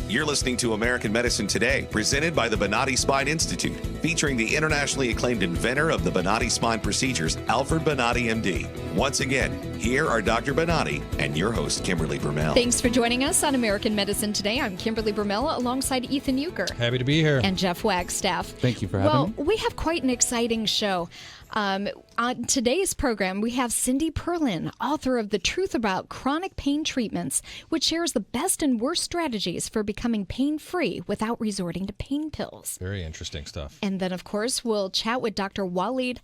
You're listening to American Medicine Today, presented by the Bonati Spine Institute, featuring the internationally acclaimed inventor of the Bonati spine procedures, Alfred Bonati, MD. Once again, here are Dr. Bonati and your host, Kimberly Brumell. Thanks for joining us on American Medicine Today. I'm Kimberly Brumell alongside Ethan Euchre. Happy to be here. And Jeff Wagstaff. Thank you for having me. Well, we have quite an exciting show. On today's program, we have Cindy Perlin, author of The Truth About Chronic Pain Treatments, which shares the best and worst strategies for becoming pain-free without resorting to pain pills. Very interesting stuff. And then, of course, we'll chat with Dr. Waleed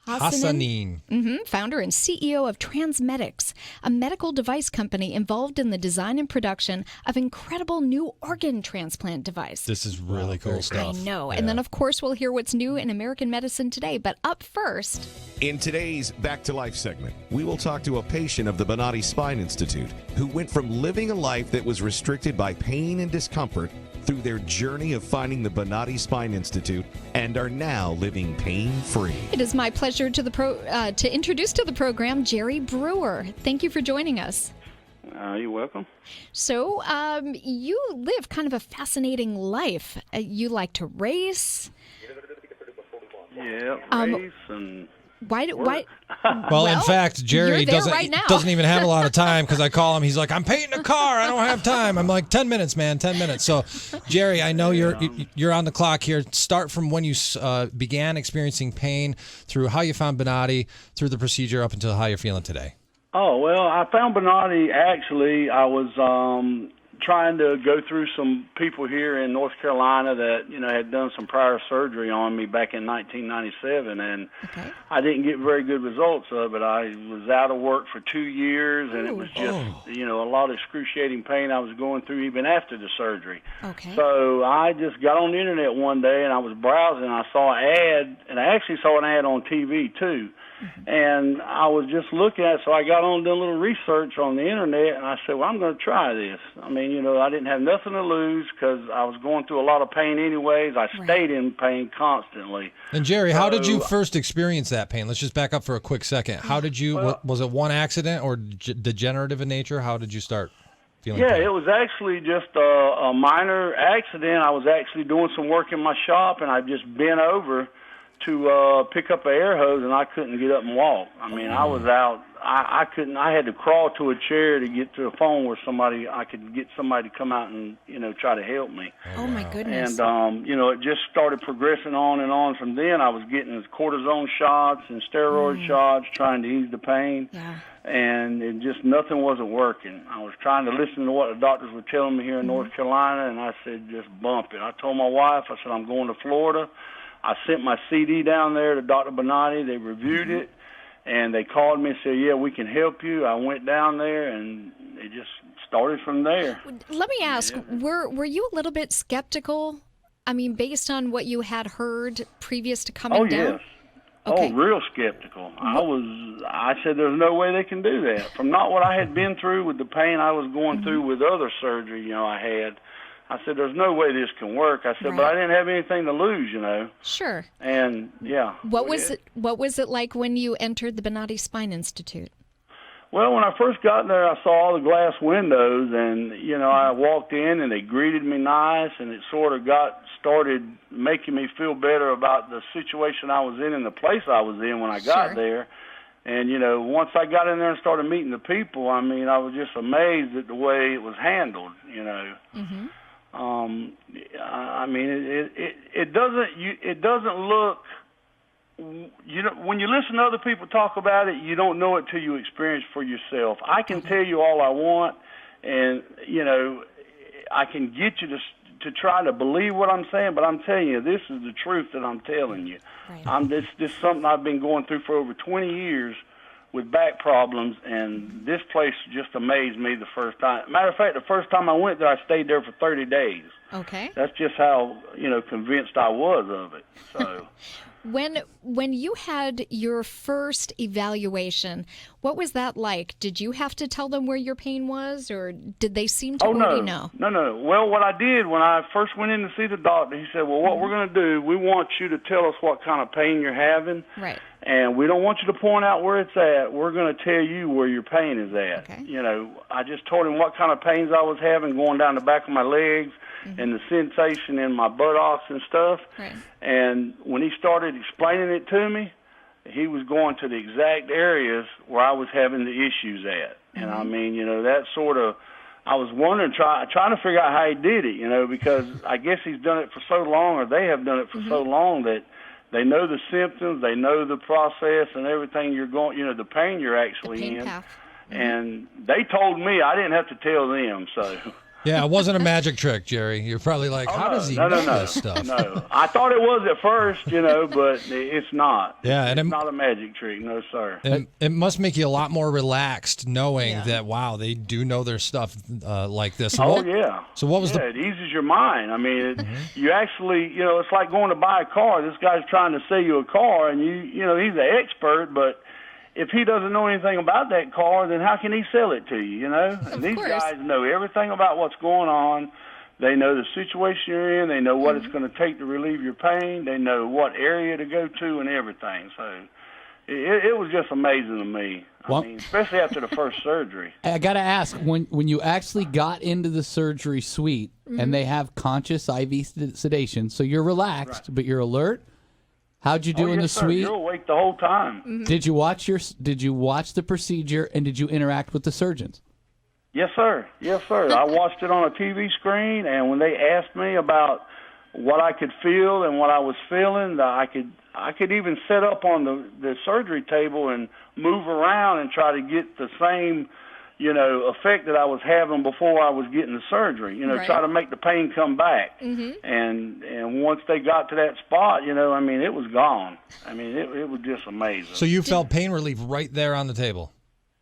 Hassanein. Founder and CEO of Transmedics, a medical device company involved in the design and production of incredible new organ transplant device. This is really cool stuff. I know. Yeah. And then, of course, we'll hear what's new in American medicine today. But up first, in today's Back to Life segment, we will talk to a patient of the Bonati Spine Institute who went from living a life that was restricted by pain and discomfort through their journey of finding the Bonati Spine Institute and are now living pain-free. It is my pleasure to introduce to the program Jerry Brewer. Thank you for joining us. You're welcome. So, you live kind of a fascinating life. You like to race. Yeah, race and... Why? Well, in fact, Jerry doesn't even have a lot of time because I call him. He's like, I'm painting a car. I don't have time. I'm like, 10 minutes, man, 10 minutes. So, Jerry, I know you're on the clock here. Start from when you began experiencing pain through how you found Bonati, through the procedure up until how you're feeling today. Oh, well, I found Bonati, actually, I was trying to go through some people here in North Carolina that, had done some prior surgery on me back in 1997, and I didn't get very good results of it. I was out of work for 2 years, and it was just, a lot of excruciating pain I was going through even after the surgery. Okay. So I just got on the internet one day, and I was browsing, and I saw an ad, and I actually saw an ad on TV, too. And I was just looking at it, so I got on doing a little research on the internet, and I said, well, I'm going to try this. I mean, I didn't have nothing to lose because I was going through a lot of pain anyways. I stayed in pain constantly. And, Jerry, how did you first experience that pain? Let's just back up for a quick second. How did you, was it one accident or degenerative in nature? How did you start feeling pain? It was actually just a minor accident. I was actually doing some work in my shop, and I just bent over to pick up an air hose, and I couldn't get up and walk. I mean, I was out. I couldn't. I had to crawl to a chair to get to a phone where I could get somebody to come out and try to help me. Oh my goodness! And it just started progressing on and on. From then, I was getting cortisone shots and steroid shots, trying to ease the pain. Yeah. And it just nothing wasn't working. I was trying to listen to what the doctors were telling me here in North Carolina, and I said, just bump it. I told my wife, I said, I'm going to Florida. I sent my CD down there to Dr. Bonati. They reviewed it, and they called me and said, yeah, we can help you. I went down there, and it just started from there. Let me ask, were you a little bit skeptical? I mean, based on what you had heard previous to coming down? Oh, yes. Okay. Oh, real skeptical. I said, there's no way they can do that. From not what I had been through with the pain I was going through with other surgery, I had. I said, there's no way this can work. I said, but I didn't have anything to lose, Sure. And, yeah. What was it like when you entered the Bonati Spine Institute? Well, when I first got there, I saw all the glass windows, and, I walked in, and they greeted me nice, and it sort of started making me feel better about the situation I was in and the place I was in when I got there. And, once I got in there and started meeting the people, I mean, I was just amazed at the way it was handled, Mm-hmm. I mean, it doesn't look, when you listen to other people talk about it, you don't know it till you experience it for yourself. I can tell you all I want, and, I can get you to try to believe what I'm saying, but I'm telling you, this is the truth that I'm telling you. Right. This is something I've been going through for over 20 years with back problems, and this place just amazed me the first time. Matter of fact, the first time I went there, I stayed there for 30 days. Okay. That's just how, convinced I was of it. So When you had your first evaluation, what was that like? Did you have to tell them where your pain was, or did they seem to already know? No. Well, what I did when I first went in to see the doctor, he said, well, what we're going to do, we want you to tell us what kind of pain you're having. Right. And we don't want you to point out where it's at. We're going to tell you where your pain is at. Okay. I just told him what kind of pains I was having going down the back of my legs. and the sensation in my buttocks and stuff. Right. And when he started explaining it to me, he was going to the exact areas where I was having the issues at. And I mean, that sort of, I was wondering, trying to figure out how he did it, because I guess he's done it for so long, or they have done it for so long, that they know the symptoms, they know the process and everything you're going, the pain you're actually Pain in. path. And they told me, I didn't have to tell them, so. Yeah, it wasn't a magic trick, Jerry. You're probably like, how does he know this stuff? No, I thought it was at first, but it's not. Yeah, and it's not a magic trick, no, sir. And it must make you a lot more relaxed knowing Yeah. that, wow, they do know their stuff like this. Oh, yeah. So what was it eases your mind. I mean, you actually, it's like going to buy a car. This guy's trying to sell you a car, and he's the expert, but if he doesn't know anything about that car, then how can he sell it to you, And these course. guys know everything about what's going on. They know the situation you're in. They know what it's going to take to relieve your pain. They know what area to go to and everything. So it was just amazing to me. Well- I mean, especially after the first surgery. I got to ask, when you actually got into the surgery suite and they have conscious IV sedation, so you're relaxed, but you're alert, how'd you do in the Yes, sir. suite? You're awake the whole time. Did you watch the procedure, and did you interact with the surgeons? Yes, sir. Yes, sir. I watched it on a TV screen, and when they asked me about what I could feel and what I was feeling, I could even set up on the surgery table and move around and try to get the same, effect that I was having before I was getting the surgery. Right. Try to make the pain come back. And once they got to that spot, it was gone. I mean, it was just amazing. So you felt pain relief right there on the table?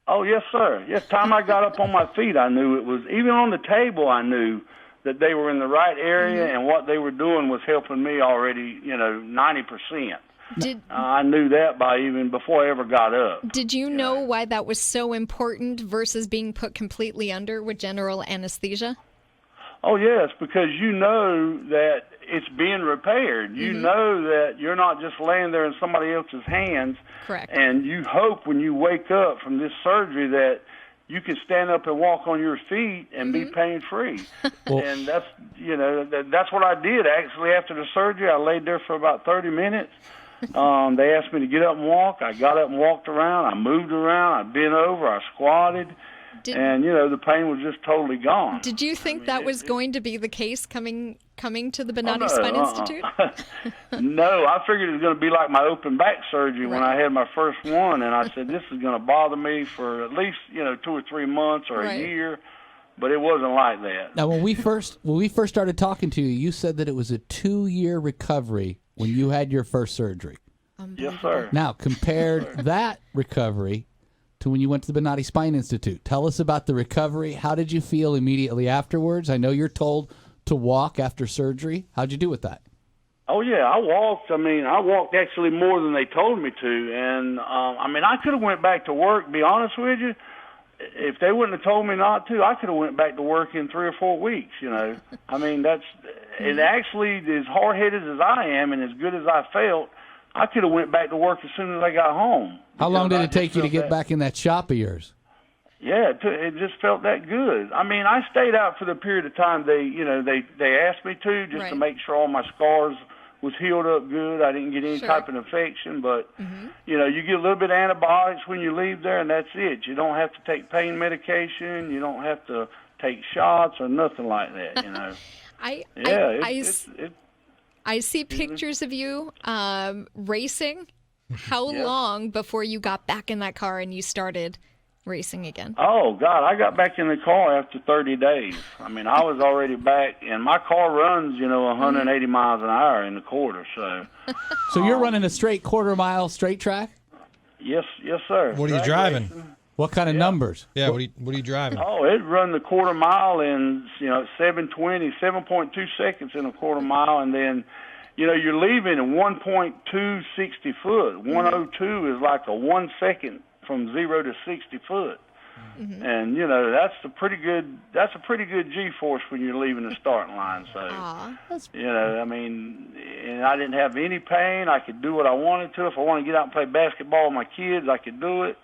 Oh, yes, sir. Yes, time I got up on my feet, I knew it was, even on the table, I knew that they were in the right area and what they were doing was helping me already, 90%. I knew that even before I ever got up. Did you know why that was so important versus being put completely under with general anesthesia? Oh, yes, because you know that it's being repaired. You know that you're not just laying there in somebody else's hands. Correct. And you hope when you wake up from this surgery that you can stand up and walk on your feet and be pain-free. And that's, that's what I did. Actually, after the surgery, I laid there for about 30 minutes. They asked me to get up and walk. I got up and walked around. I moved around. I bent over. I squatted. And, the pain was just totally gone. Did you think that was going to be the case coming to the Bonati Spine Institute? No, I figured it was going to be like my open back surgery when I had my first one, and I said this is going to bother me for at least 2 or 3 months or a year, but it wasn't like that. Now, when we first started talking to you, you said that it was a 2-year recovery when you had your first surgery. Yes, sir. Now, compare that recovery to when you went to the Bonati Spine Institute. Tell us about the recovery. How did you feel immediately afterwards? I know you're told to walk after surgery. How'd you do with that? Oh, yeah, I walked. I walked actually more than they told me to. And, I could have went back to work, to be honest with you. If they wouldn't have told me not to, I could have went back to work in 3 or 4 weeks, that's, and actually, as hard-headed as I am and as good as I felt, I could have went back to work as soon as I got home. How long did it take you to get back in that shop of yours? Yeah, it just felt that good. I stayed out for the period of time they asked me to, just to make sure all my scars was healed up good. I didn't get any type of infection, but you get a little bit of antibiotics when you leave there, and that's it. You don't have to take pain medication. You don't have to take shots or nothing like that. I see pictures of you racing. How long before you got back in that car and you started racing again? Oh, God, I got back in the car after 30 days. I was already back, and my car runs, 180 miles an hour in the quarter. So So you're running a straight quarter-mile straight track? Yes, sir. What are you driving? What kind of numbers? Yeah, what are you driving? Oh, it run the quarter mile in 7.2 seconds in a quarter mile, and then you're leaving in 1.260 foot. 102 is like a 1 second from 0 to 60 foot, and that's a pretty good G-force when you're leaving the starting line. So and I didn't have any pain. I could do what I wanted to. If I wanted to get out and play basketball with my kids, I could do it.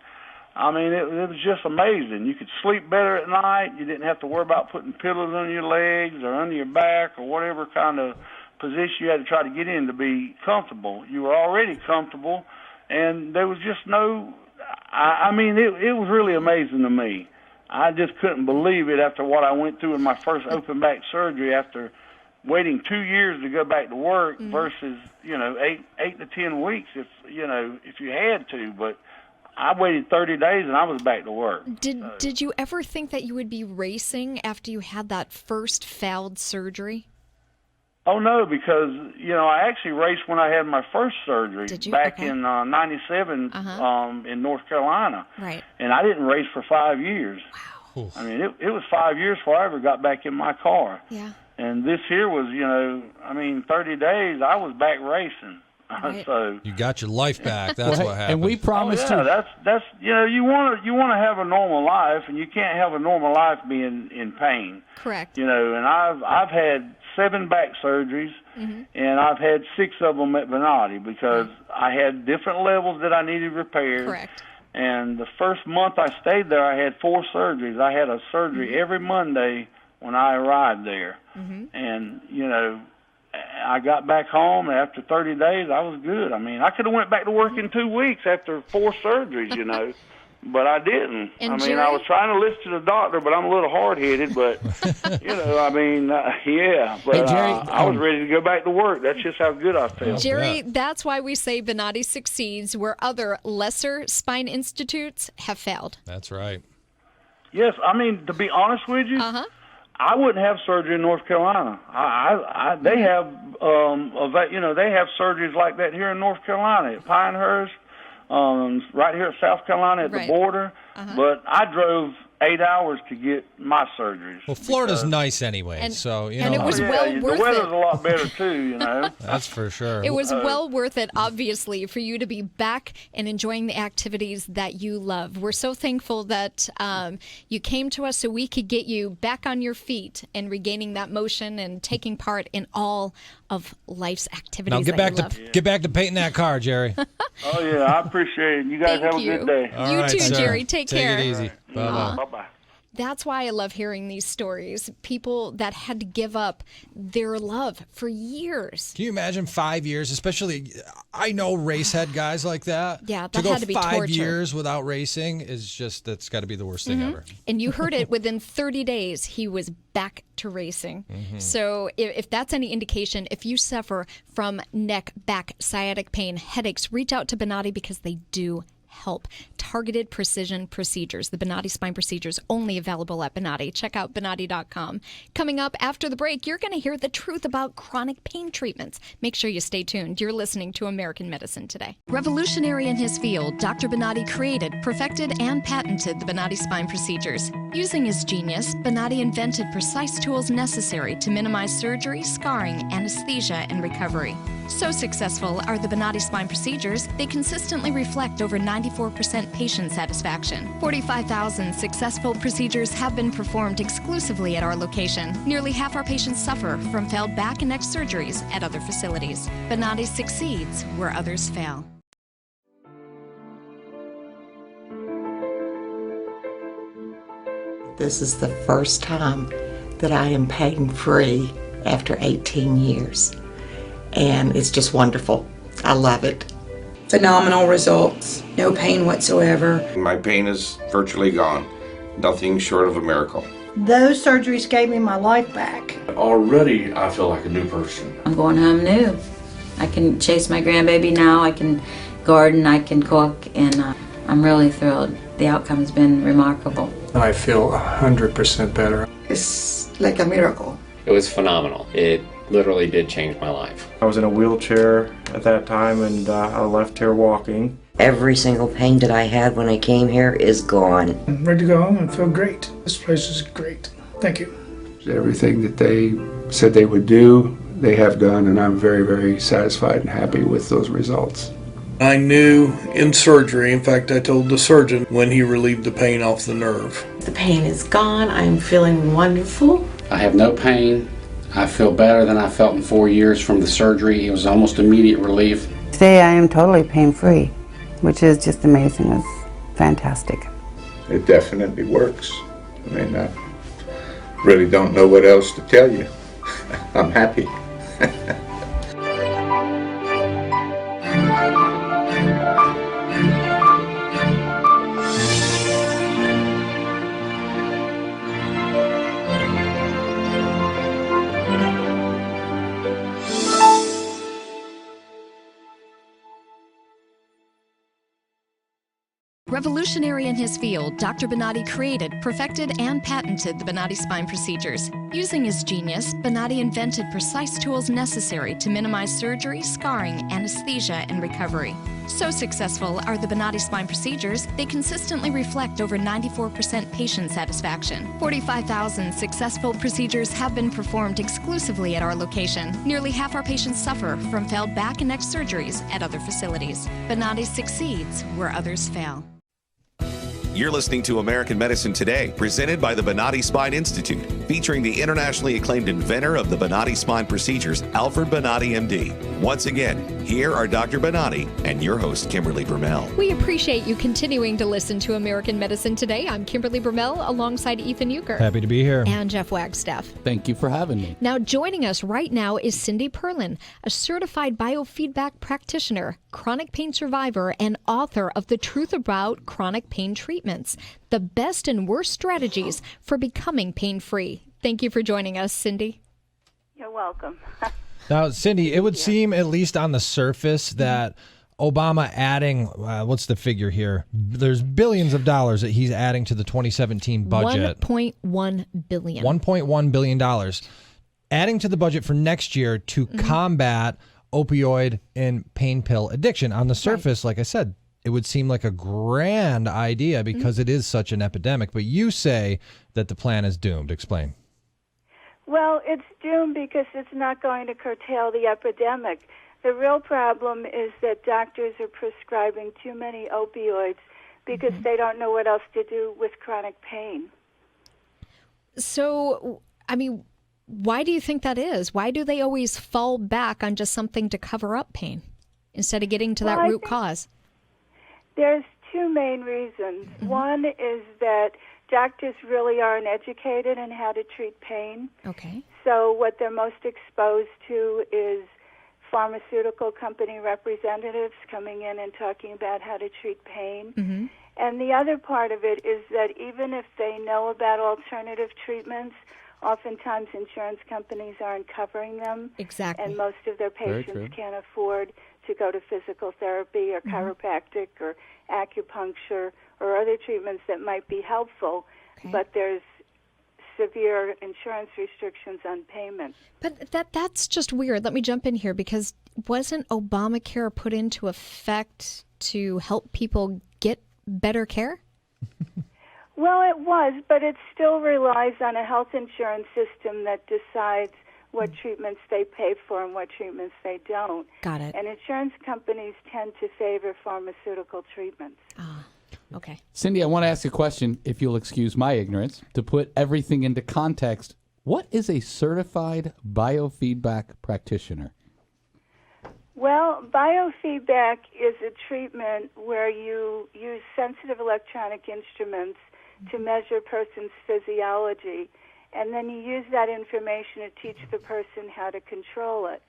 I mean, it was just amazing. You could sleep better at night. You didn't have to worry about putting pillows under your legs or under your back or whatever kind of position you had to try to get in to be comfortable. You were already comfortable, and there was just no, I mean, it was really amazing to me. I just couldn't believe it after what I went through in my first open back surgery after waiting 2 years to go back to work versus, 8 to 10 weeks if you had to. But I waited 30 days and I was back to work. Did you ever think that you would be racing after you had that first failed surgery? Oh, no, because, I actually raced when I had my first surgery back in 97 in North Carolina. Right. And I didn't race for 5 years. Wow. I mean, it was 5 years before I ever got back in my car. Yeah. And this here was, 30 days, I was back racing. Right. So You got your life back. That's what happened. And we promised that's you want to have a normal life, and you can't have a normal life being in pain. Correct. And I've had 7 back surgeries, and I've had 6 of them at Bonati because I had different levels that I needed repaired. Correct. And the first month I stayed there, I had 4 surgeries. I had a surgery every Monday when I arrived there, and I got back home, and after 30 days, I was good. I mean, I could have went back to work in 2 weeks after 4 surgeries, but I didn't. And I mean, Jerry? I was trying to listen to the doctor, but I'm a little hard-headed, but, yeah. But Hey, Jerry, I was ready to go back to work. That's just how good I felt. Jerry, that's why we say Bonati succeeds where other lesser spine institutes have failed. That's right. Yes, I mean, to be honest with you, I wouldn't have surgery in North Carolina. They have, they have surgeries like that here in North Carolina at Pinehurst, right here at South Carolina at the border. But I drove 8 hours to get my surgeries. Well, Florida's nice anyway, And- so and it was Yeah, well the worth weather's it. a lot better too, That's for sure. It was well worth it, obviously, for you to be back and enjoying the activities that you love. We're so thankful that you came to us so we could get you back on your feet and regaining that motion and taking part in all of life's activities. Now get back to painting that car, Jerry. Oh yeah, I appreciate it. You guys have a good day. All You right, too, sir. Jerry. Take care. Take it easy. Bye-bye. Bye-bye. That's why I love hearing these stories. People that had to give up their love for years. Can you imagine 5 years, especially, I know racehead guys like that. Yeah, to that go had to be 5 torture. years without racing is just, that's got to be the worst thing ever. And you heard it, within 30 days, he was back to racing. So if that's any indication, if you suffer from neck, back, sciatic pain, headaches, reach out to Bonati because they do help. Targeted precision procedures. The Bonati spine procedures only available at Bonati. Check out Bonati.com. Coming up after the break, you're going to hear the truth about chronic pain treatments. Make sure you stay tuned. You're listening to American Medicine Today. Revolutionary in his field, Dr. Bonati created, perfected, and patented the Bonati spine procedures. Using his genius, Bonati invented precise tools necessary to minimize surgery, scarring, anesthesia, and recovery. So successful are the Bonati spine procedures, they consistently reflect over 94% patient satisfaction. 45,000 successful procedures have been performed exclusively at our location. Nearly half our patients suffer from failed back and neck surgeries at other facilities. Bonati succeeds where others fail. This is the first time that I am pain-free after 18 years. And it's just wonderful. I love it. Phenomenal results. No pain whatsoever. My pain is virtually gone. Nothing short of a miracle. Those surgeries gave me my life back. Already, I feel like a new person. I'm going home new. I can chase my grandbaby now. I can garden. I can cook. And I'm really thrilled. The outcome has been remarkable. I feel 100% better. It's like a miracle. It was phenomenal. It literally did change my life. I was in a wheelchair at that time and I left here walking. Every single pain that I had when I came here is gone. I'm ready to go home and feel great. This place is great. Thank you. Everything that they said they would do, they have done, and I'm very, very satisfied and happy with those results. I knew in surgery, in fact, I told the surgeon when he relieved the pain off the nerve. The pain is gone. I'm feeling wonderful. I have no pain. I feel better than I felt in 4 years from the surgery. It was almost immediate relief. Today I am totally pain-free, which is just amazing. It's fantastic. It definitely works. I mean, I really don't know what else to tell you. I'm happy. Revolutionary in his field, Dr. Bonati created, perfected, and patented the Bonati spine procedures. Using his genius, Bonati invented precise tools necessary to minimize surgery, scarring, anesthesia, and recovery. So successful are the Bonati spine procedures, they consistently reflect over 94% patient satisfaction. 45,000 successful procedures have been performed exclusively at our location. Nearly half our patients suffer from failed back and neck surgeries at other facilities. Bonati succeeds where others fail. You're listening to American Medicine Today, presented by the Bonati Spine Institute, featuring the internationally acclaimed inventor of the Bonati spine procedures, Alfred Bonati, MD. Once again, here are Dr. Bonati and your host, Kimberly Brumell. We appreciate you continuing to listen to American Medicine Today. I'm Kimberly Brumell alongside Ethan Euchre. Happy to be here. And Jeff Wagstaff. Thank you for having me. Now, joining us right now is Cindy Perlin, a certified biofeedback practitioner, chronic pain survivor, and author of The Truth About Chronic Pain Treatments, the best and worst strategies for becoming pain-free. Thank you for joining us, Cindy. You're welcome. Now, Cindy, it would seem, at least on the surface, that Obama adding, what's the figure here? There's billions of dollars that he's adding to the 2017 budget. $1.1 billion. $1.1 billion. Adding to the budget for next year to combat opioid and pain pill addiction. On the surface, like I said, it would seem like a grand idea because it is such an epidemic. But you say that the plan is doomed. Explain. Well, it's doomed because it's not going to curtail the epidemic. The real problem is that doctors are prescribing too many opioids because they don't know what else to do with chronic pain. So, I mean, why do you think that is? Why do they always fall back on just something to cover up pain instead of getting to that root cause? There's two main reasons. One is that doctors really aren't educated in how to treat pain. Okay. So what they're most exposed to is pharmaceutical company representatives coming in and talking about how to treat pain. And the other part of it is that even if they know about alternative treatments, oftentimes insurance companies aren't covering them. Exactly. And most of their patients can't afford to go to physical therapy or chiropractic or acupuncture or other treatments that might be helpful, but there's severe insurance restrictions on payment. But that's just weird. Let me jump in here because wasn't Obamacare put into effect to help people get better care? Well, it was, but it still relies on a health insurance system that decides what treatments they pay for and what treatments they don't. Got it. And insurance companies tend to favor pharmaceutical treatments. Okay. Cindy, I want to ask a question, if you'll excuse my ignorance, to put everything into context. What is a certified biofeedback practitioner? Well, biofeedback is a treatment where you use sensitive electronic instruments to measure a person's physiology, and then you use that information to teach the person how to control it.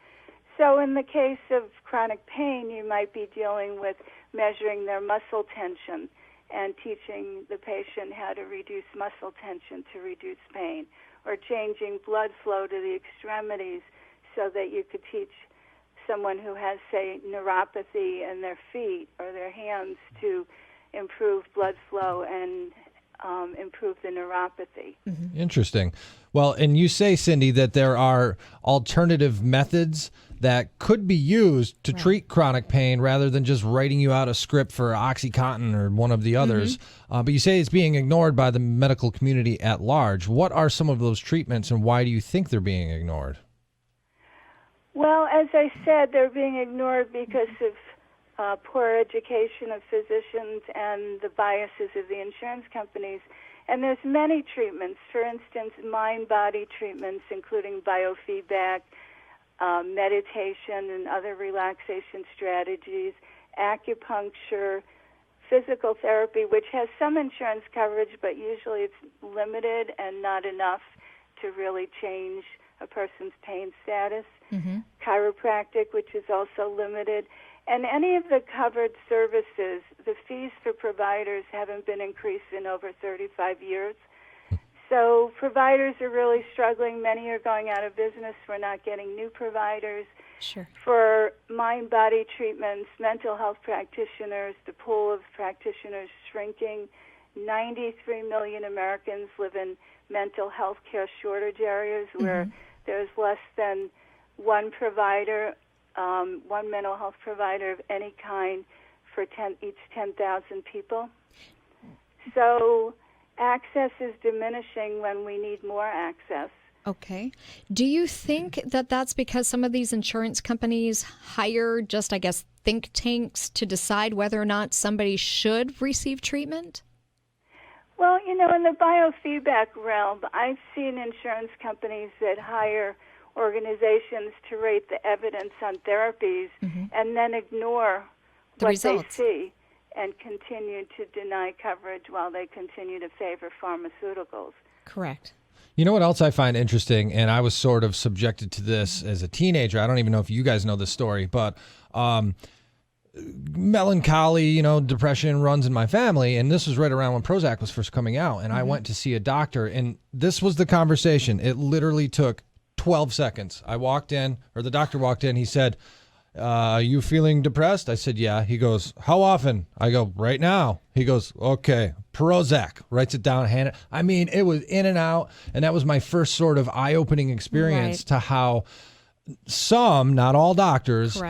So in the case of chronic pain, you might be dealing with measuring their muscle tension and teaching the patient how to reduce muscle tension to reduce pain, or changing blood flow to the extremities so that you could teach someone who has, say, neuropathy in their feet or their hands to improve blood flow and improve the neuropathy. Interesting. Well, and you say, Cindy, that there are alternative methods that could be used to treat chronic pain rather than just writing you out a script for OxyContin or one of the others. But you say it's being ignored by the medical community at large. What are some of those treatments and why do you think they're being ignored? Well, as I said, they're being ignored because of poor education of physicians and the biases of the insurance companies. And there's many treatments, for instance, mind-body treatments, including biofeedback, meditation and other relaxation strategies, acupuncture, physical therapy, which has some insurance coverage, but usually it's limited and not enough to really change a person's pain status. Chiropractic, which is also limited. And any of the covered services, the fees for providers haven't been increased in over 35 years. So providers are really struggling. Many are going out of business. We're not getting new providers. Sure. For mind-body treatments, mental health practitioners, the pool of practitioners shrinking. 93 million Americans live in mental health care shortage areas where there's less than one provider, one mental health provider of any kind for each 10,000 people. So access is diminishing when we need more access. Okay. Do you think that that's because some of these insurance companies hire just, I guess, think tanks to decide whether or not somebody should receive treatment? Well, in the biofeedback realm, I've seen insurance companies that hire organizations to rate the evidence on therapies and then ignore the results they see and continue to deny coverage while they continue to favor pharmaceuticals. Correct. You know what else I find interesting, and I was sort of subjected to this as a teenager. I don't even know if you guys know this story, but melancholy, depression runs in my family, and this was right around when Prozac was first coming out, and I went to see a doctor, and this was the conversation. It literally took 12 seconds. I walked in, or the doctor walked in, he said, are you feeling depressed? I said, yeah. He goes, how often? I go, right now. He goes, okay, Prozac. Writes it down, hand it. I mean, it was in and out, and that was my first sort of eye-opening experience to how some, not all doctors,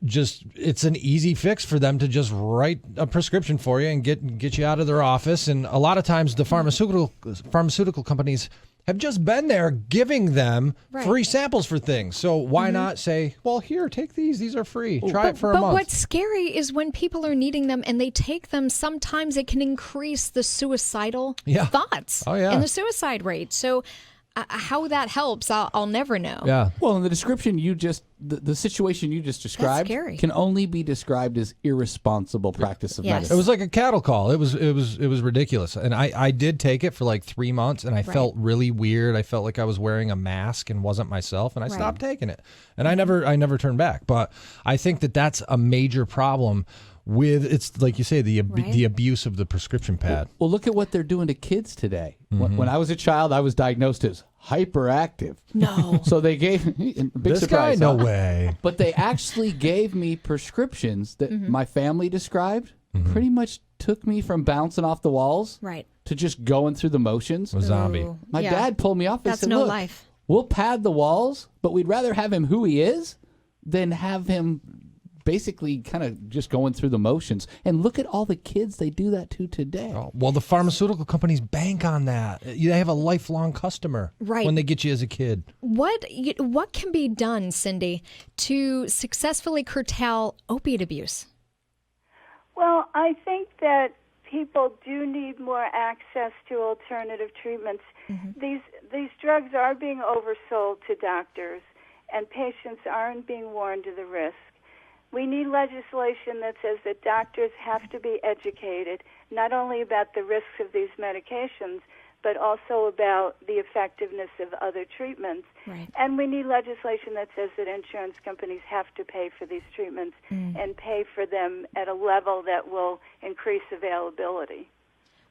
just it's an easy fix for them to just write a prescription for you and get you out of their office. And a lot of times the pharmaceutical companies have just been there giving them free samples for things. So why not say, well, here, take these. These are free. Try it for a month. But what's scary is when people are needing them and they take them, sometimes it can increase the suicidal thoughts and the suicide rate. So how that helps, I'll never know. Yeah. Well, in the description the situation you just described can only be described as irresponsible practice of medicine. It was like a cattle call. It was ridiculous. And I did take it for like 3 months, and I felt really weird. I felt like I was wearing a mask and wasn't myself, and I stopped taking it. And I never turned back. But I think that that's a major problem with, it's like you say, the abuse of the prescription pad. Well, look at what they're doing to kids today. When I was a child, I was diagnosed as hyperactive. No. So they gave me, big this surprise, guy, no way. But they actually gave me prescriptions that my family described pretty much took me from bouncing off the walls to just going through the motions. A zombie. My dad pulled me off and That's said, no look, life. We'll pad the walls, but we'd rather have him who he is than have him basically kind of just going through the motions. And look at all the kids they do that to today. Oh, well, the pharmaceutical companies bank on that. They have a lifelong customer when they get you as a kid. What can be done, Cindy, to successfully curtail opiate abuse? Well, I think that people do need more access to alternative treatments. These drugs are being oversold to doctors, and patients aren't being warned of the risk. We need legislation that says that doctors have to be educated not only about the risks of these medications, but also about the effectiveness of other treatments. And we need legislation that says that insurance companies have to pay for these treatments and pay for them at a level that will increase availability.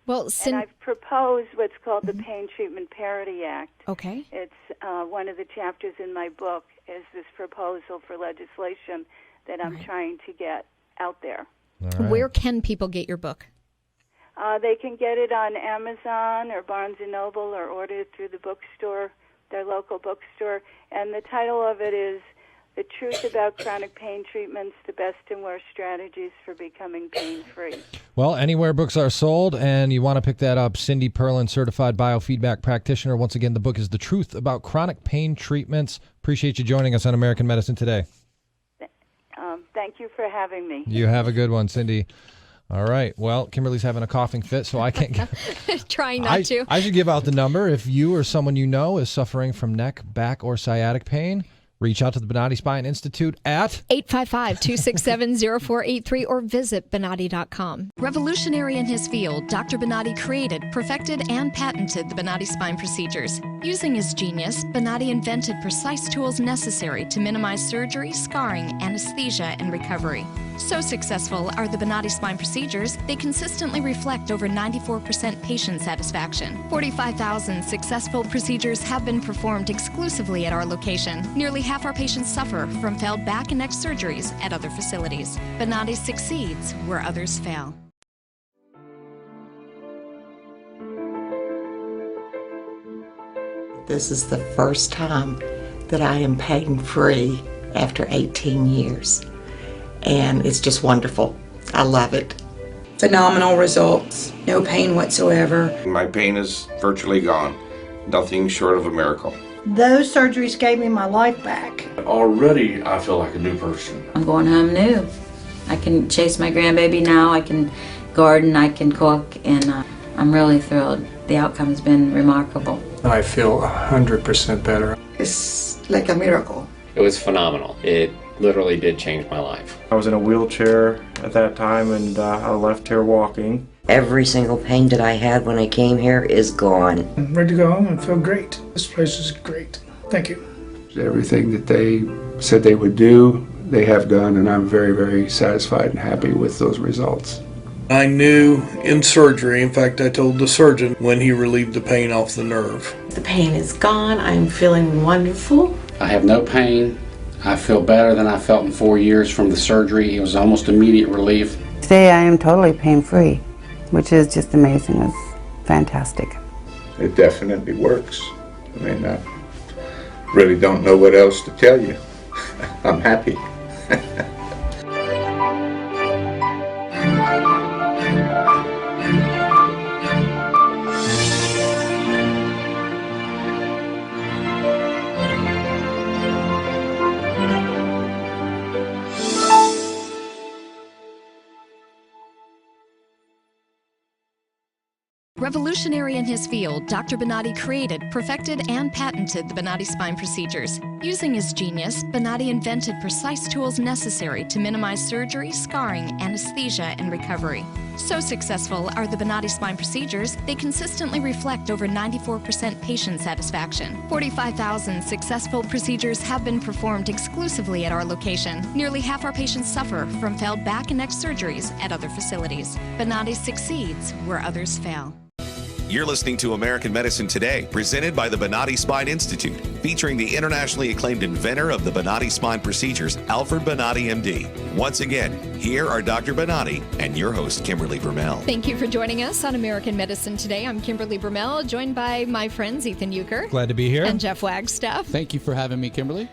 Well, and I've proposed what's called the Pain Treatment Parity Act. Okay. It's one of the chapters in my book is this proposal for legislation that I'm trying to get out there. Where can people get your book? They can get it on Amazon or Barnes & Noble or order it through the bookstore, their local bookstore. And the title of it is The Truth About Chronic Pain Treatments, the Best and Worst Strategies for Becoming Pain-Free. Well, anywhere books are sold and you want to pick that up, Cindy Perlin, certified biofeedback practitioner. Once again, the book is The Truth About Chronic Pain Treatments. Appreciate you joining us on American Medicine Today. Thank you for having me. You have a good one, Cindy. All right. Well, Kimberly's having a coughing fit, so I can't get... Trying not to. I should give out the number. If you or someone you know is suffering from neck, back, or sciatic pain, Reach out to the Bonati Spine Institute at 855-267-0483 or visit Bonati.com. Revolutionary in his field, Dr. Bonati created, perfected, and patented the Bonati spine procedures. Using his genius, Bonati invented precise tools necessary to minimize surgery, scarring, anesthesia, and recovery. So successful are the Bonati spine procedures, they consistently reflect over 94% patient satisfaction. 45,000 successful procedures have been performed exclusively at our location. Nearly half our patients suffer from failed back and neck surgeries at other facilities. Bonati succeeds where others fail. This is the first time that I am pain-free after 18 years. And it's just wonderful. I love it. Phenomenal results. No pain whatsoever. My pain is virtually gone. Nothing short of a miracle. Those surgeries gave me my life back. Already I feel like a new person. I'm going home new. I can chase my grandbaby now, I can garden, I can cook, and I'm really thrilled. The outcome's been remarkable. I feel 100% better. It's like a miracle. It was phenomenal. It literally did change my life. I was in a wheelchair at that time and I left here walking. Every single pain that I had when I came here is gone. I'm ready to go home and feel great. This place is great. Thank you. Everything that they said they would do, they have done, and I'm very, very satisfied and happy with those results. I knew in surgery, in fact, I told the surgeon when he relieved the pain off the nerve. The pain is gone. I'm feeling wonderful. I have no pain. I feel better than I felt in 4 years from the surgery. It was almost immediate relief. Today I am totally pain-free, which is just amazing. It's fantastic. It definitely works. I mean, I really don't know what else to tell you. I'm happy. Revolutionary in his field, Dr. Bonati created, perfected, and patented the Bonati spine procedures. Using his genius, Bonati invented precise tools necessary to minimize surgery, scarring, anesthesia, and recovery. So successful are the Bonati spine procedures, they consistently reflect over 94% patient satisfaction. 45,000 successful procedures have been performed exclusively at our location. Nearly half our patients suffer from failed back and neck surgeries at other facilities. Bonati succeeds where others fail. You're listening to American Medicine Today, presented by the Bonati Spine Institute, featuring the internationally acclaimed inventor of the Bonati spine procedures, Alfred Bonati, MD. Once again, here are Dr. Bonati and your host, Kimberly Brumell. Thank you for joining us on American Medicine Today. I'm Kimberly Brumell, joined by my friends Ethan Euchre. Glad to be here. And Jeff Wagstaff. Thank you for having me, Kimberly.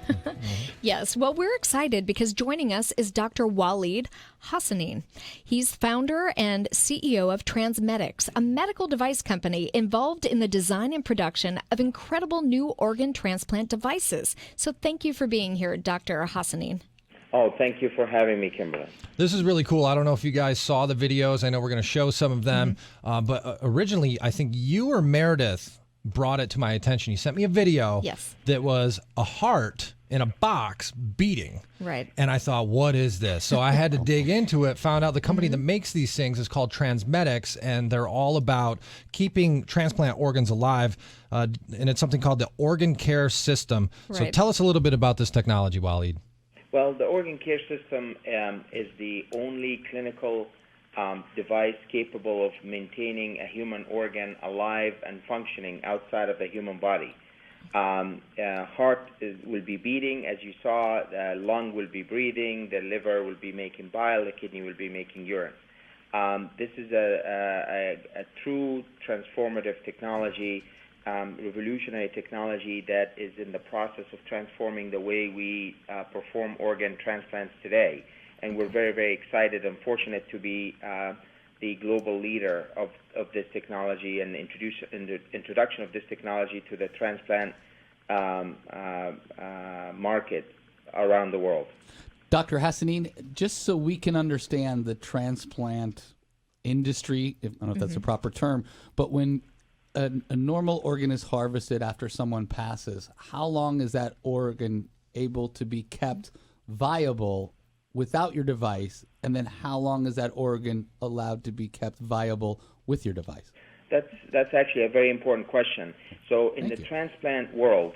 Yes, well, we're excited because joining us is Dr. Waleed Hassanein. He's founder and CEO of TransMedics, a medical device company involved in the design and production of incredible new organ transplant devices. So thank you for being here, Dr. Hassanein. Oh, thank you for having me, Kimberly. This is really cool. I don't know if you guys saw the videos. I know we're going to show some of them. But originally, I think you or Meredith brought it to my attention. You sent me a video that was a heart in a box beating. Right. And I thought, what is this? So I had to dig into it, found out the company that makes these things is called TransMedics, and they're all about keeping transplant organs alive. And it's something called the Organ Care System. So tell us a little bit about this technology, Waleed. Well, the Organ Care System is the only clinical device capable of maintaining a human organ alive and functioning outside of the human body. Heart will be beating, as you saw, the lung will be breathing, the liver will be making bile, the kidney will be making urine. This is a true transformative technology, revolutionary technology that is in the process of transforming the way we perform organ transplants today. And we're very, very excited and fortunate to be the global leader of this technology and the introduction of this technology to the transplant market around the world. Dr. Hassanein, just so we can understand the transplant industry, I don't know if that's a proper term, but when a normal organ is harvested after someone passes, how long is that organ able to be kept viable without your device? And then how long is that organ allowed to be kept viable with your device? That's actually a very important question. So in the transplant world,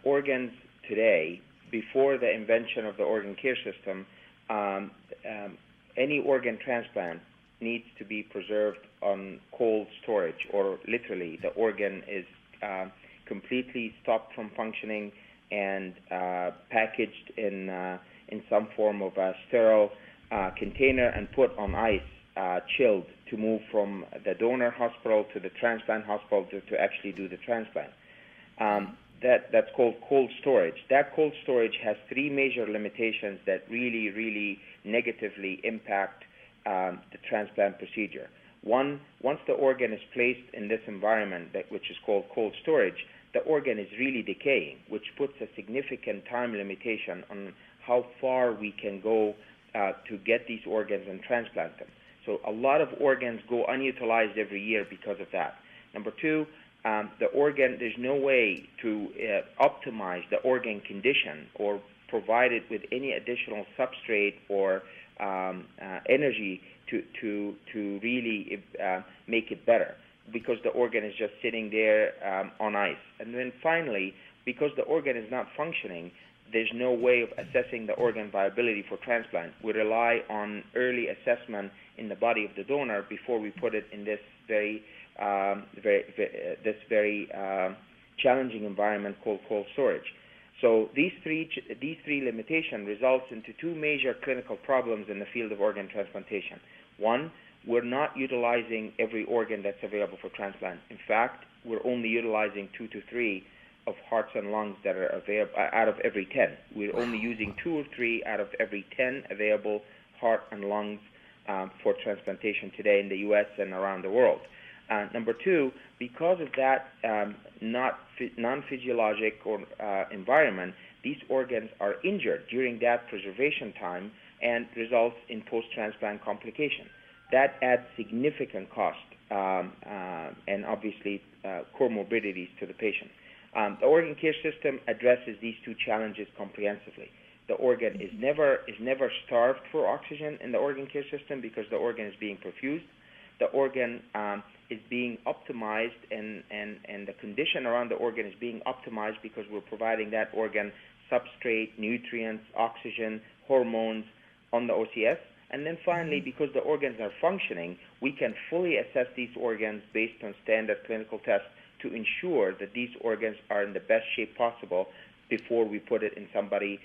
organs today, before the invention of the organ care system, any organ transplant needs to be preserved on cold storage, or literally the organ is completely stopped from functioning and packaged in some form of a sterile container and put on ice, chilled, to move from the donor hospital to the transplant hospital to actually do the transplant. That's called cold storage. That cold storage has three major limitations that really, really negatively impact the transplant procedure. One, once the organ is placed in this environment, which is called cold storage, the organ is really decaying, which puts a significant time limitation on how far we can go to get these organs and transplant them. So a lot of organs go unutilized every year because of that. Number two, the organ, there's no way to optimize the organ condition or provide it with any additional substrate or energy to really make it better, because the organ is just sitting there on ice. And then finally, because the organ is not functioning, there's no way of assessing the organ viability for transplant. We rely on early assessment in the body of the donor before we put it in this very challenging environment called cold storage. So these three limitations results into two major clinical problems in the field of organ transplantation. One, we're not utilizing every organ that's available for transplant. In fact, we're only utilizing 2 to 3 of hearts and lungs that are available out of every 10. We're only using 2 or 3 out of every 10 available heart and lungs for transplantation today in the U.S. and around the world. Number two, because of that non-physiologic or environment, these organs are injured during that preservation time and results in post-transplant complications. That adds significant cost and obviously comorbidities to the patient. The organ care system addresses these two challenges comprehensively. The organ is never starved for oxygen in the organ care system because the organ is being perfused. The organ is being optimized, and the condition around the organ is being optimized because we're providing that organ substrate, nutrients, oxygen, hormones on the OCS. And then finally, because the organs are functioning, we can fully assess these organs based on standard clinical tests to ensure that these organs are in the best shape possible before we put it in somebody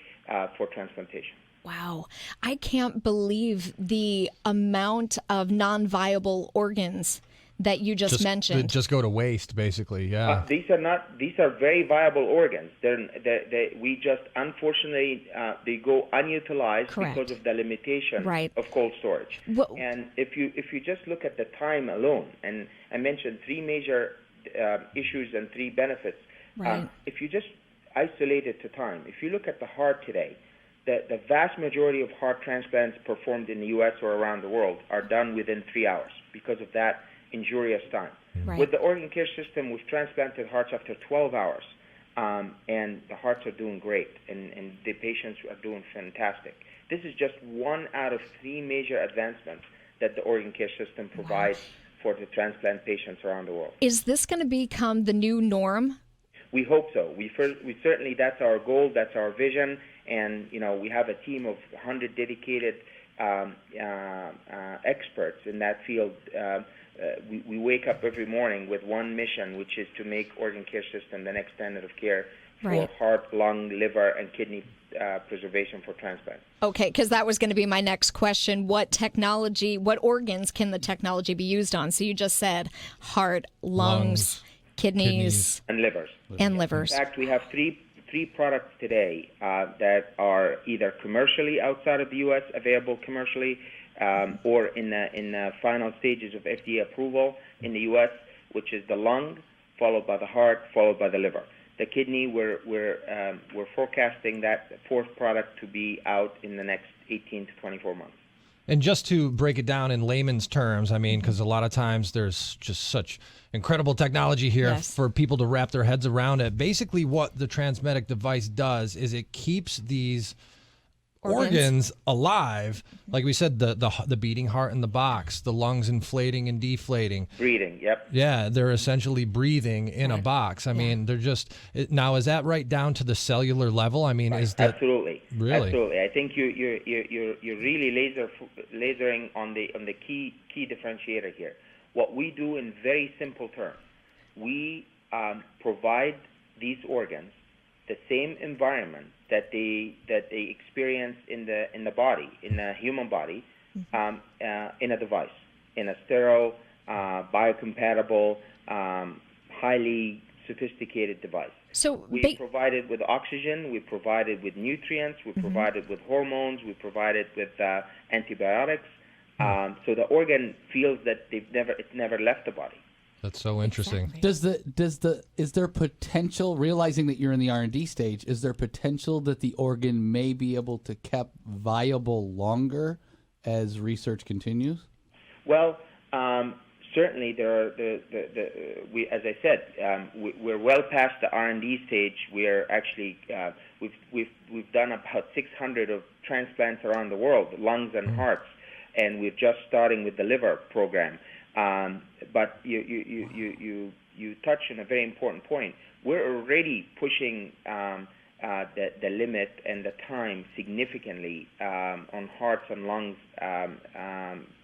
for transplantation. Wow. I can't believe the amount of non-viable organs that you just mentioned. Just go to waste, basically. Yeah. These are very viable organs. We just, unfortunately, they go unutilized because of the limitation of cold storage. And if you just look at the time alone, and I mentioned 3 major issues and 3 benefits. If you just isolate it to time, if you look at the heart today, the vast majority of heart transplants performed in the U.S. or around the world are done within 3 hours because of that injurious time. With the organ care system, we've transplanted hearts after 12 hours, and the hearts are doing great, and the patients are doing fantastic. This is just 1 out of 3 major advancements that the organ care system provides for the transplant patients around the world. Is this going to become the new norm? We hope so. We certainly, that's our goal, that's our vision, and we have a team of 100 dedicated experts in that field. We wake up every morning with one mission, which is to make organ care system the next standard of care for heart, lung, liver, and kidney preservation for transplant. Okay, because that was going to be my next question. What organs can the technology be used on? So you just said heart, lungs, kidneys, and livers. And livers. In fact, we have three products today that are either commercially outside of the U.S., available commercially, or in the final stages of FDA approval in the U.S., which is the lung, followed by the heart, followed by the liver. The kidney, we're forecasting that 4th product to be out in the next 18 to 24 months. And just to break it down in layman's terms, I mean, because a lot of times there's just such incredible technology here for people to wrap their heads around it. Basically, what the Transmedic device does is it keeps these organs alive. Like we said, the beating heart in the box, the lungs inflating and deflating. Breathing, yep. Yeah, they're essentially breathing in a box. I mean, they're just now. Is that right down to the cellular level? I mean, is that absolutely really? Absolutely. I think you're really lasering on the key differentiator here. What we do in very simple terms, we provide these organs the same environment that they experience in the body, in the human body, in a device, in a sterile, biocompatible, highly sophisticated device. So we provide it with oxygen, we provide it with nutrients, we provide it with hormones, we provide it with antibiotics. So the organ feels that it's never left the body. That's so interesting. Is there potential, realizing that you're in the R&D stage, is there potential that the organ may be able to kept viable longer as research continues? Well, certainly there are we, as I said, we're well past the R&D stage. We're actually we've done about 600 of transplants around the world, lungs and hearts, and we're just starting with the liver program. But you touch on a very important point. We're already pushing the limit and the time significantly on hearts and lungs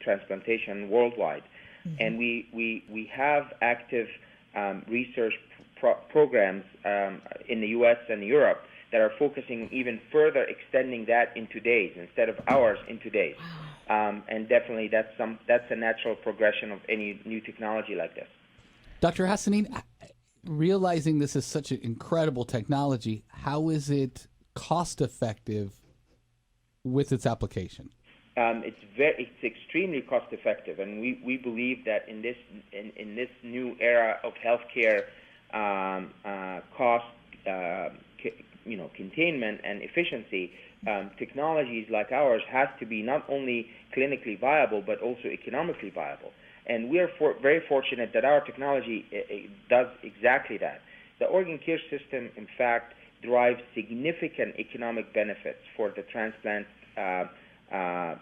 transplantation worldwide, and we have active research programs in the U.S. and Europe that are focusing even further, extending that into days instead of hours, into days. And definitely that's a natural progression of any new technology like this. Dr. Hassanein, realizing this is such an incredible technology, how is it cost effective with its application? It's extremely cost effective, and we believe that in this new era of healthcare cost containment and efficiency, technologies like ours has to be not only clinically viable but also economically viable. And we are very fortunate that our technology does exactly that. The organ care system, in fact, derives significant economic benefits for the transplant,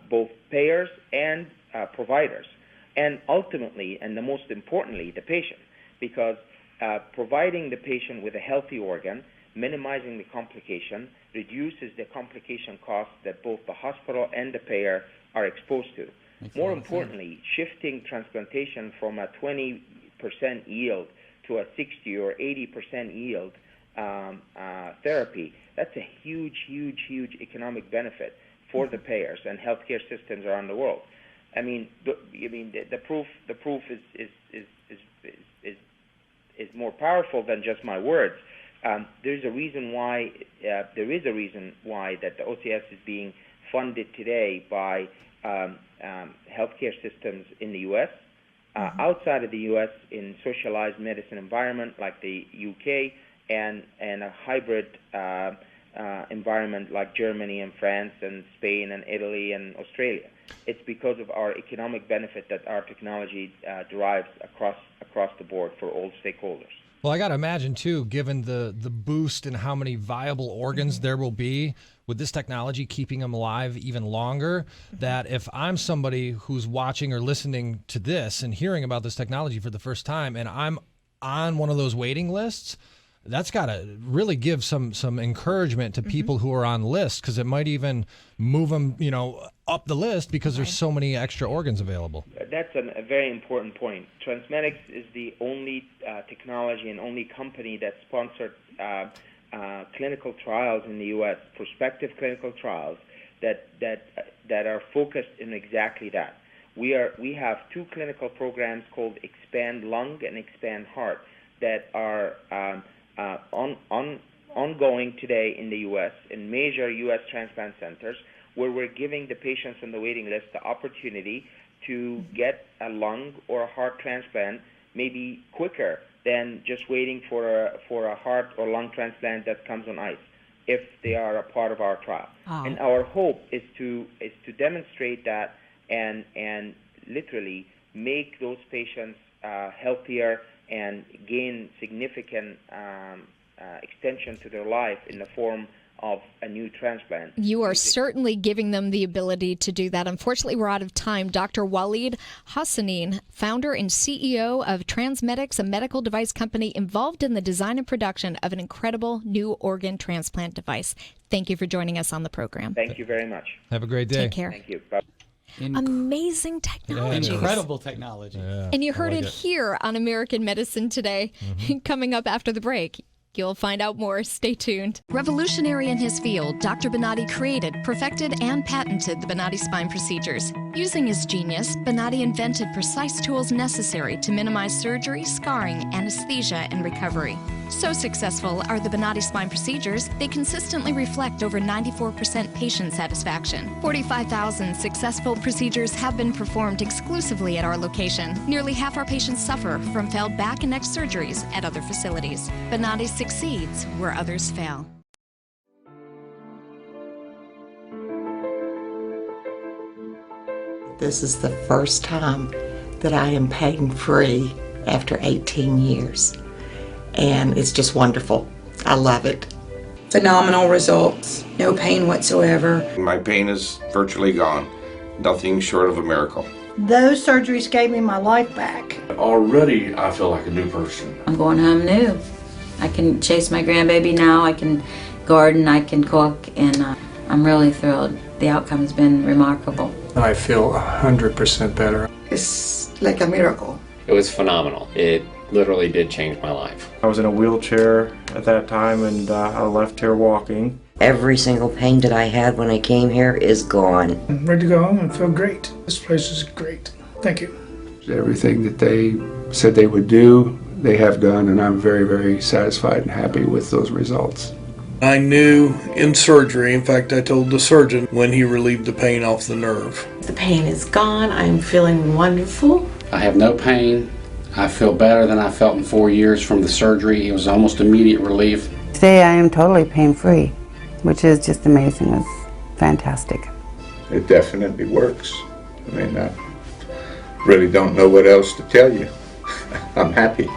both payers and providers, and ultimately, and the most importantly, the patient, because providing the patient with a healthy organ, minimizing the complication, reduces the complication costs that both the hospital and the payer are exposed to. More importantly, shifting transplantation from a 20% yield to a 60 or 80% yield therapy, that's a huge economic benefit for the payers and healthcare systems around the world. I mean, the proof is more powerful than just my words. There is a reason why that the OCS is being funded today by healthcare systems in the U.S., outside of the U.S. in socialized medicine environment like the UK, and a hybrid environment like Germany and France and Spain and Italy and Australia. It's because of our economic benefit that our technology derives across the board for all stakeholders. Well, I got to imagine, too, given the boost in how many viable organs there will be with this technology keeping them alive even longer, that if I'm somebody who's watching or listening to this and hearing about this technology for the first time and I'm on one of those waiting lists, that's got to really give some encouragement to people who are on lists, because it might even move them, up the list because there's so many extra organs available. That's a very important point. Transmedics is the only technology and only company that sponsored clinical trials in the U.S., prospective clinical trials that are focused in exactly that. We have two clinical programs called Expand Lung and Expand Heart that are ongoing today in the U.S. in major U.S. transplant centers, where we're giving the patients on the waiting list the opportunity to get a lung or a heart transplant maybe quicker than just waiting for a heart or lung transplant that comes on ice, if they are a part of our trial. And our hope is to demonstrate that and literally make those patients healthier and gain significant extension to their life in the form of a new transplant. You are certainly giving them the ability to do that. Unfortunately, we're out of time. Dr. Waleed Hassanein, founder and CEO of Transmedics, a medical device company involved in the design and production of an incredible new organ transplant device. Thank you for joining us on the program. Thank you very much. Have a great day. Take care. Thank you. Bye. Amazing technology. Incredible technology. Yeah, And you heard I like it here on American Medicine Today. Coming up after the break, you'll find out more. Stay tuned. Revolutionary in his field, Dr. Bonati created, perfected, and patented the Bonati spine procedures. Using his genius, Bonati invented precise tools necessary to minimize surgery, scarring, anesthesia, and recovery. So successful are the Bonati spine procedures, they consistently reflect over 94% patient satisfaction. 45,000 successful procedures have been performed exclusively at our location. Nearly half our patients suffer from failed back and neck surgeries at other facilities. Bonati succeeds where others fail. This is the first time that I am pain-free after 18 years. And it's just wonderful. I love it. Phenomenal results. No pain whatsoever. My pain is virtually gone. Nothing short of a miracle. Those surgeries gave me my life back. Already I feel like a new person. I'm going home new. I can chase my grandbaby now. I can garden. I can cook. And I'm really thrilled. The outcome has been remarkable. I feel 100% better. It's like a miracle. It was phenomenal. It literally did change my life. I was in a wheelchair at that time, and I left here walking. Every single pain that I had when I came here is gone. I'm ready to go home and feel great. This place is great. Thank you. Everything that they said they would do, they have done, and I'm very, very satisfied and happy with those results. I knew in surgery, in fact, I told the surgeon when he relieved the pain off the nerve. The pain is gone. I'm feeling wonderful. I have no pain. I feel better than I felt in 4 years from the surgery. It was almost immediate relief. Today I am totally pain-free, which is just amazing. It's fantastic. It definitely works. I mean, I really don't know what else to tell you. I'm happy.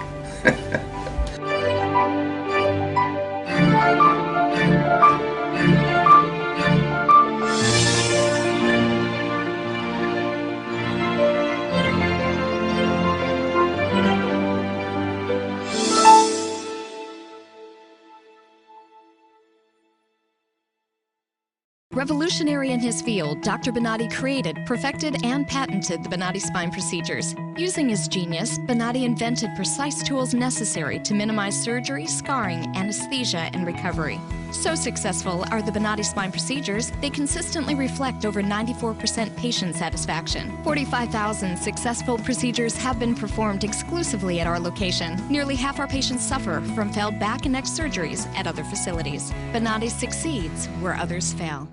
Revolutionary in his field, Dr. Bonati created, perfected, and patented the Bonati spine procedures. Using his genius, Bonati invented precise tools necessary to minimize surgery, scarring, anesthesia, and recovery. So successful are the Bonati spine procedures, they consistently reflect over 94% patient satisfaction. 45,000 successful procedures have been performed exclusively at our location. Nearly half our patients suffer from failed back and neck surgeries at other facilities. Bonati succeeds where others fail.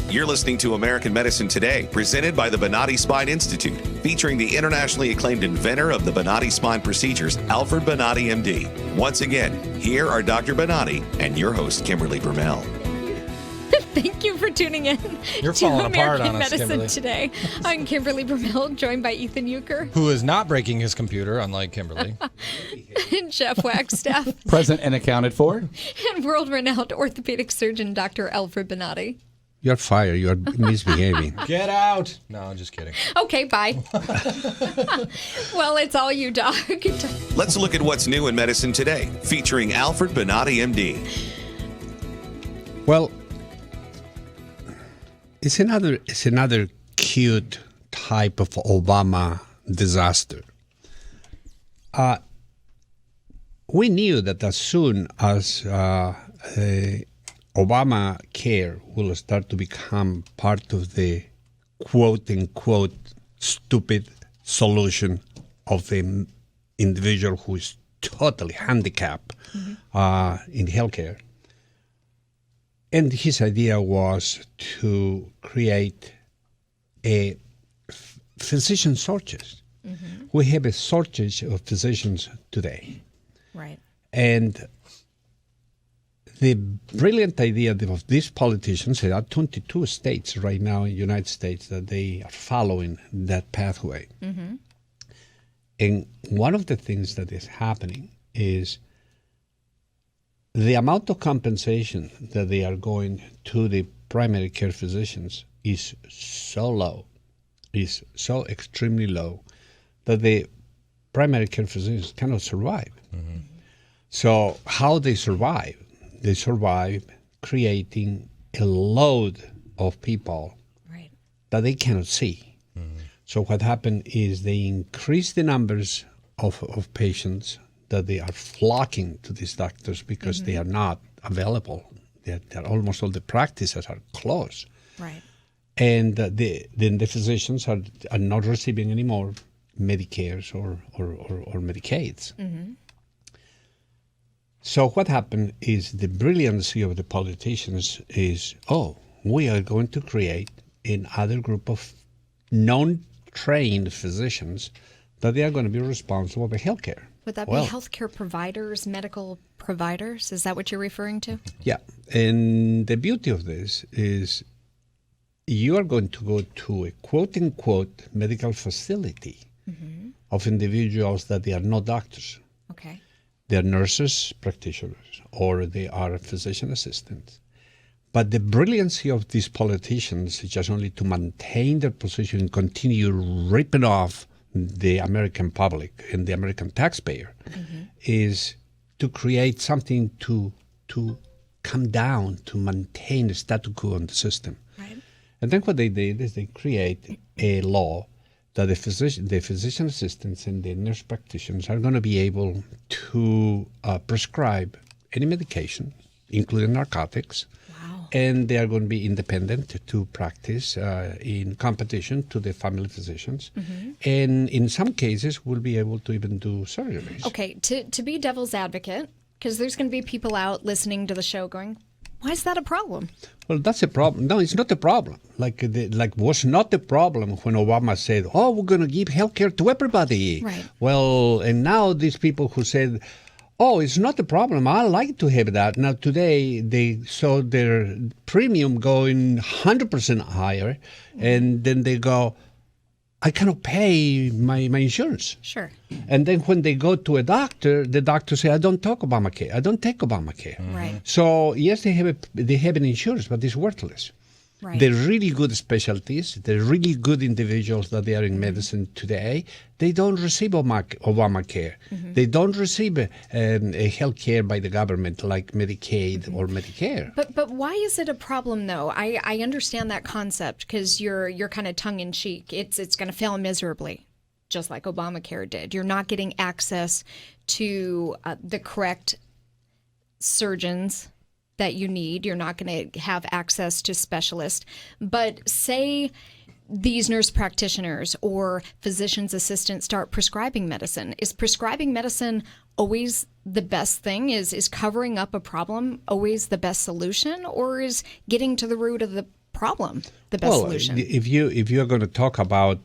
You're listening to American Medicine Today, presented by the Bonati Spine Institute, featuring the internationally acclaimed inventor of the Bonati spine procedures, Alfred Bonati, MD. Once again, here are Dr. Bonati and your host, Kimberly Brumell. Thank you for tuning in You're to falling apart American on us, Medicine Kimberly. Today. I'm Kimberly Brumell, joined by Ethan Euchre Who is not breaking his computer, unlike Kimberly. and Jeff Wagstaff, Present and accounted for. and world-renowned orthopedic surgeon Dr. Alfred Bonati. You're fired. You're misbehaving. Get out. No, I'm just kidding. Okay, bye. Well, it's all you, Doc. Let's look at what's new in medicine today, featuring Alfred Bonati, MD. Well, it's another cute type of Obama disaster. We knew that as soon as Obamacare will start to become part of the quote-unquote stupid solution of the individual who is totally handicapped in healthcare. And his idea was to create a physician shortage. We have a shortage of physicians today. Right. And the brilliant idea of these politicians, there are 22 states right now in the United States that they are following that pathway. Mm-hmm. And one of the things that is happening is the amount of compensation that they are going to the primary care physicians is so low, is so extremely low, that the primary care physicians cannot survive. Mm-hmm. So how they survive? They survive creating a load of people that they cannot see. Mm-hmm. So what happened is they increase the numbers of patients that they are flocking to these doctors because they are not available. They're almost all the practices are closed. Right. And then the physicians are not receiving any more Medicares or Medicaids. Mm-hmm. So what happened is the brilliancy of the politicians is, we are going to create another group of non-trained physicians that they are going to be responsible for healthcare. Would that be healthcare providers, medical providers? Is that what you're referring to? Yeah. And the beauty of this is you are going to go to a quote-unquote medical facility of individuals that they are not doctors. Okay. They are nurses, practitioners, or they are physician assistants. But the brilliancy of these politicians is just only to maintain their position and continue ripping off the American public and the American taxpayer is to create something to come down, to maintain the status quo on the system. Right. And then what they did is they create a law that the physician assistants and the nurse practitioners are going to be able to prescribe any medication, including narcotics. Wow. And they are going to be independent to practice in competition to the family physicians. And in some cases, will be able to even do surgeries. Okay, to be devil's advocate, because there's going to be people out listening to the show going, why is that a problem? Well, that's a problem. No, it's not a problem. Like was not a problem when Obama said, we're going to give health care to everybody. Right. Well, and now these people who said, it's not a problem. I like to have that. Now, today, they saw their premium going 100% higher, and then they go, I cannot pay my insurance. Sure. And then when they go to a doctor, the doctor say, I don't take Obamacare. I don't take Obamacare. Right. So, yes, they have an insurance, but it's worthless. Right. They're really good specialties. They're really good individuals that they are in medicine today. They don't receive Obamacare. They don't receive a health care by the government like Medicaid or Medicare. But why is it a problem, though? I understand that concept because you're kind of tongue-in-cheek. It's going to fail miserably, just like Obamacare did. You're not getting access to the correct surgeons that you need. You're not going to have access to specialists. But say these nurse practitioners or physician's assistants start prescribing medicine. Is prescribing medicine always the best thing? Is covering up a problem always the best solution? Or is getting to the root of the problem the best solution? If you're going to talk about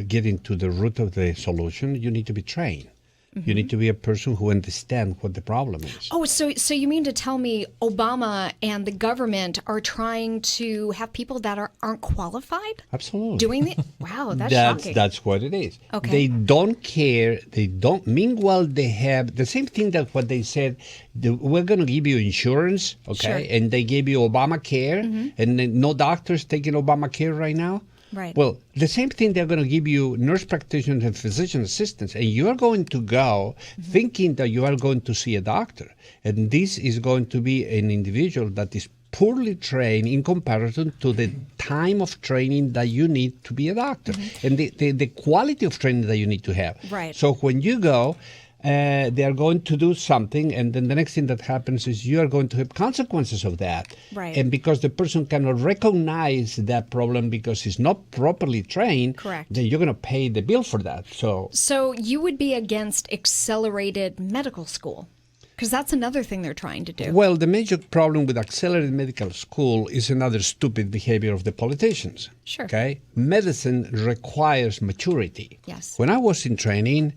getting to the root of the solution, you need to be trained. You need to be a person who understands what the problem is. Oh, so you mean to tell me Obama and the government are trying to have people that aren't qualified? Absolutely. Doing the wow, that's shocking. That's what it is. Okay. They don't care. They don't. Meanwhile, they have the same thing that what they said. We're going to give you insurance, okay? Sure. And they gave you Obamacare, and then no doctors taking Obamacare right now. Right. Well, the same thing, they're going to give you nurse practitioners and physician assistants, and you're going to go thinking that you are going to see a doctor. And this is going to be an individual that is poorly trained in comparison to the time of training that you need to be a doctor and the quality of training that you need to have. Right. So when you go, they are going to do something, and then the next thing that happens is you are going to have consequences of that. Right. And because the person cannot recognize that problem because he's not properly trained, correct, then you're going to pay the bill for that. So you would be against accelerated medical school? Because that's another thing they're trying to do. Well, the major problem with accelerated medical school is another stupid behavior of the politicians. Sure. Okay? Medicine requires maturity. Yes. When I was in training,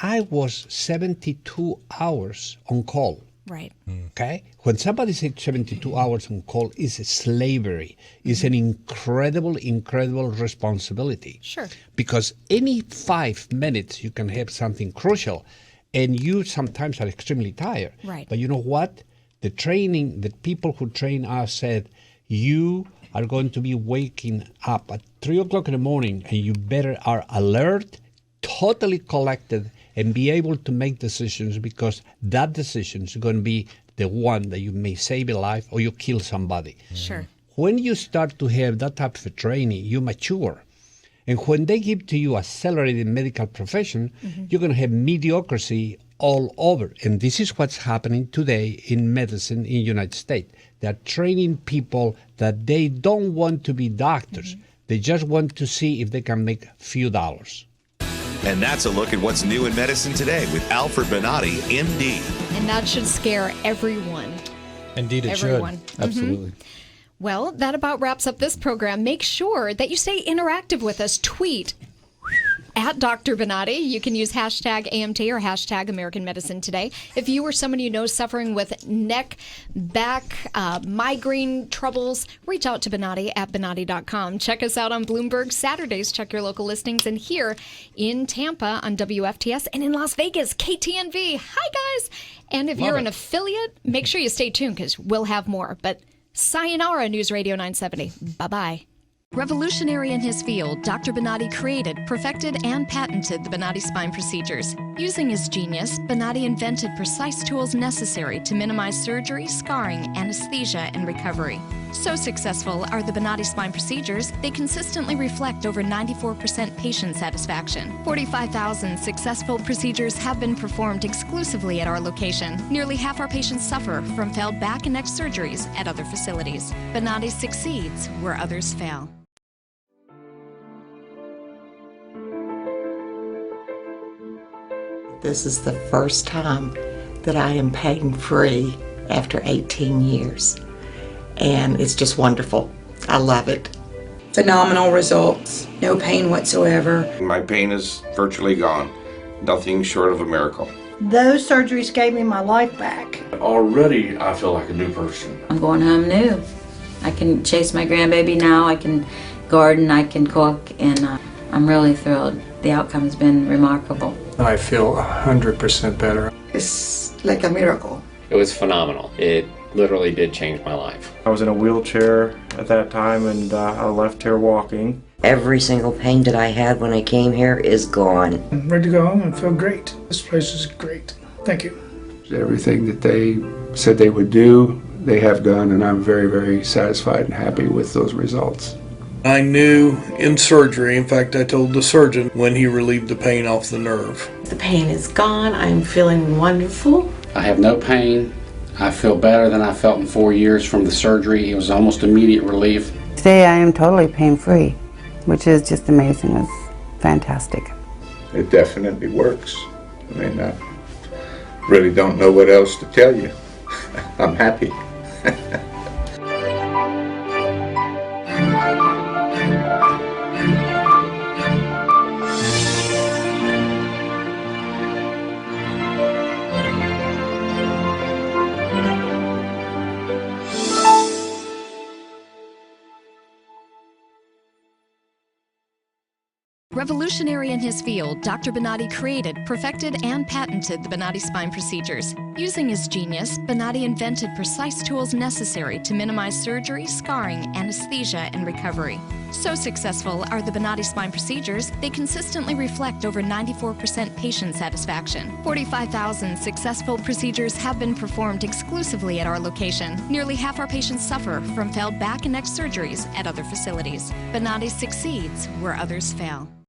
I was 72 hours on call. Right. Okay? When somebody says 72 hours on call is slavery, is an incredible, incredible responsibility. Sure. Because any 5 minutes you can have something crucial, and you sometimes are extremely tired. Right. But you know what? The training, the people who train us said, you are going to be waking up at 3 o'clock in the morning, and you better are alert, totally collected, and be able to make decisions, because that decision is going to be the one that you may save a life or you kill somebody. Sure. When you start to have that type of training, you mature. And when they give to you accelerated medical profession, you're going to have mediocrity all over. And this is what's happening today in medicine in the United States. They're training people that they don't want to be doctors. They just want to see if they can make a few dollars. And that's a look at what's new in medicine today with Alfred Bonatti, MD. And that should scare everyone. Indeed, it Everyone. should. Absolutely. Well, that about wraps up this program. Make sure that you stay interactive with us. Tweet at Dr. Bonatti. You can use hashtag AMT or hashtag American Medicine Today. If you or someone you know suffering with neck, back, migraine troubles, reach out to Bonatti at Bonatti.com. Check us out on Bloomberg Saturdays. Check your local listings. And here in Tampa on WFTS and in Las Vegas, KTNV. Hi, guys. And if you're an affiliate, make sure you stay tuned because we'll have more. But sayonara, News Radio 970. Bye-bye. Revolutionary in his field, Dr. Bonatti created, perfected, and patented the Bonatti spine procedures. Using his genius, Bonatti invented precise tools necessary to minimize surgery, scarring, anesthesia, and recovery. So successful are the Bonatti spine procedures, they consistently reflect over 94% patient satisfaction. 45,000 successful procedures have been performed exclusively at our location. Nearly half our patients suffer from failed back and neck surgeries at other facilities. Bonatti succeeds where others fail. This is the first time that I am pain-free after 18 years. And it's just wonderful. I love it. Phenomenal results. No pain whatsoever. My pain is virtually gone. Nothing short of a miracle. Those surgeries gave me my life back. Already, I feel like a new person. I'm going home new. I can chase my grandbaby now. I can garden. I can cook. And I'm really thrilled. The outcome has been remarkable. I feel 100% better. It's like a miracle. It was phenomenal. It literally did change my life. I was in a wheelchair at that time, and I left here walking. Every single pain that I had when I came here is gone. I'm ready to go home and feel great. This place is great. Thank you. Everything that they said they would do, they have done, and I'm very, very satisfied and happy with those results. I knew in surgery, in fact, I told the surgeon when he relieved the pain off the nerve. The pain is gone. I'm feeling wonderful. I have no pain. I feel better than I felt in 4 years from the surgery. It was almost immediate relief. Today I am totally pain-free, which is just amazing. It's fantastic. It definitely works. I mean, I really don't know what else to tell you. I'm happy. Revolutionary in his field, Dr. Bonatti created, perfected, and patented the Bonatti spine procedures. Using his genius, Bonatti invented precise tools necessary to minimize surgery, scarring, anesthesia, and recovery. So successful are the Bonatti spine procedures, they consistently reflect over 94% patient satisfaction. 45,000 successful procedures have been performed exclusively at our location. Nearly half our patients suffer from failed back and neck surgeries at other facilities. Bonatti succeeds where others fail.